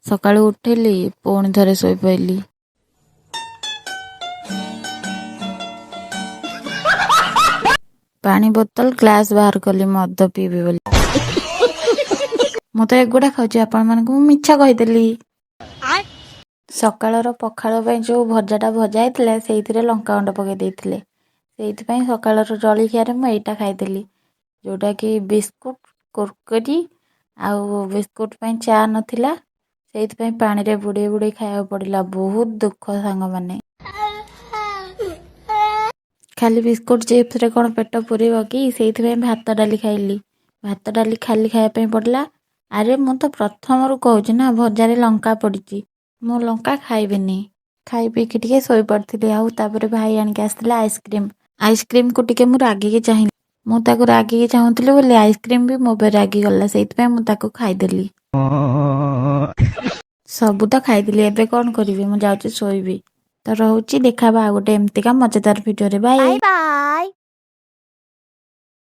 ସକାଳୁ ଉଠିଲି ପୁଣି ଥରେ ଶୋଇପଇଲି। ପାଣି ବୋତଲ ଗ୍ଲାସ ବାହାର କଲି ମଦ ପିଇବି ବୋଲି। ମୁଁ ତ ଏଗୁଡ଼ା ଖାଉଛି, ଆପଣମାନଙ୍କୁ ମୁଁ ମିଛ କହିଦେଲି। ସକାଳର ପଖାଳ ପାଇଁ ଯେଉଁ ଭଜାଟା ଭଜା ହେଇଥିଲା ସେଇଥିରେ ଲଙ୍କାଗୁଣ୍ଡ ପକେଇ ଦେଇଥିଲେ, ସେଇଥିପାଇଁ ସକାଳର ଜଳଖିଆରେ ମୁଁ ଏଇଟା ଖାଇଥିଲି, ଯେଉଁଟାକି ବିସ୍କୁଟ କୁରକୁରି ଆଉ ବିସ୍କୁଟ ପାଇଁ ଚା ନଥିଲା, ସେଇଥିପାଇଁ ପାଣିରେ ବୁଡ଼େଇ ବୁଡ଼େଇ ଖାଇବାକୁ ପଡ଼ିଲା। ବହୁତ ଦୁଃଖ ସାଙ୍ଗମାନେ। ଖାଲି ବିସ୍କୁଟ ଚିପ୍ସରେ କ'ଣ ପେଟ ପୁରିବ କି? ସେଇଥିପାଇଁ ଭାତ ଡାଲି ଖାଇଲି। ଭାତ ଡାଲି ଖାଲି ଖାଇବା ପାଇଁ ପଡ଼ିଲା। ଆରେ ମୁଁ ତ ପ୍ରଥମରୁ କହୁଛି ନା, ଭଜାରେ ଲଙ୍କା ପଡ଼ିଛି, ମୁଁ ଲଙ୍କା ଖାଇବିନି। ଖାଇ ପିଇକି ଟିକେ ଶୋଇପଡ଼ିଥିଲି। ଆଉ ତାପରେ ଭାଇ ଆଣିକି ଆସିଥିଲା ଆଇସ୍କ୍ରିମ୍କୁ ଟିକେ ମୁଁ ରାଗିକି ଚାହିଁଲି। ମୁଁ ତାକୁ ରାଗିକି ଚାହୁଁଥିଲି ବୋଲି ଆଇସ୍କ୍ରିମ୍ ବି ମୋ ଉପରେ ରାଗିଗଲା, ସେଇଥିପାଇଁ ମୁଁ ତାକୁ ଖାଇଦେଲି। ସବୁ ତ ଖାଇଦେଲି, ଏବେ କ'ଣ କରିବି? ମୁଁ ଯାଉଛି ଶୋଇବି। ତ ରହୁଛି, ଦେଖାବା ଆଉ ଗୋଟେ ଏମିତିକା ମଜାଦାର ଭିଡ଼ିଓରେ। Bye bye.